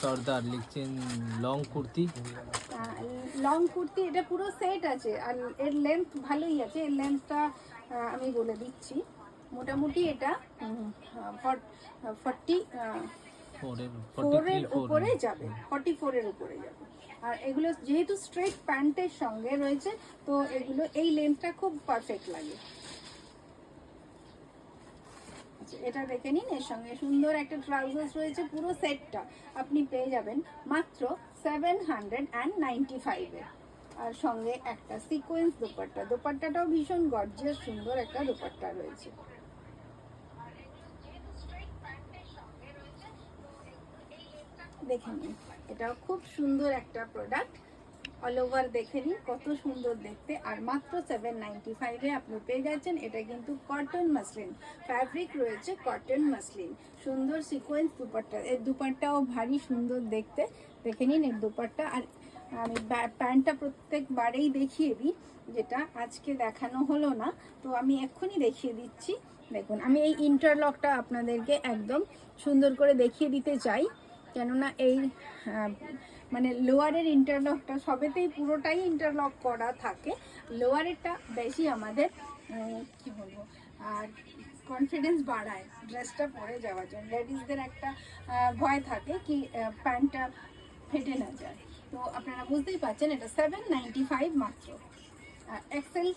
সর্দার লিখছেন long kurti. Long kurti, এটা পুরো সেট আছে আর এর লেন্থ ভালোই আছে। এর লেন্থটা আমি বলে দিচ্ছি, মোটামুটি এটা 44 উপরে যাবে, 44 এর উপরে যাবে। আর এগুলো যেহেতু স্ট্রেট প্যান্টের সঙ্গে রয়েছে, তো এগুলো এই লেন্থটা খুব পারফেক্ট লাগে। এটা দেখে নিন, এর সঙ্গে সুন্দর একটা ট্রাউজার্স রয়েছে। পুরো সেটটা আপনি পেয়ে যাবেন মাত্র 795 এ। আর সঙ্গে একটা সিকোয়েন্স দোপাট্টা, দোপাট্টাটাও ভীষণ গর্জিয়াস সুন্দর একটা দোপাট্টা রয়েছে। দেখে নিন, এটাও খুব সুন্দর একটা প্রোডাক্ট। অল ওভার দেখে নিন কত সুন্দর দেখতে। আর মাত্র 795 এ আপনি পেয়ে যাচ্ছেন। এটা কিন্তু কটন মাসলিন ফ্যাব্রিক রয়েছে, কটন মাসলিন, সুন্দর সিকোয়েন্স দুপাট্টা। এর দুপাট্টাও ভারী সুন্দর দেখতে। দেখে নিন এর দুপাট্টা। আর আমি প্যান্টটা প্রত্যেকবারেই দেখিয়ে দিই, যেটা আজকে দেখানো হলো না, তো আমি এক্ষুনি দেখিয়ে দিচ্ছি। দেখুন, আমি এই ইন্টারলকটা আপনাদেরকে একদম সুন্দর করে দেখিয়ে দিতে চাই, কেননা এই মানে লোয়ারের ইন্টারলকটা সবেতেই পুরোটাই ইন্টারলক করা থাকে। লোয়ারেরটা বেশি আমাদের কি বলবো আর কনফিডেন্স বাড়ায় ড্রেসটা পরে যাওয়ার জন্য। লেডিসদের একটা ভয় থাকে কি প্যান্টটা ফেটে না যায়। তো আপনারা বুঝতেই পারছেন, এটা 795 মাত্র। এক্সেল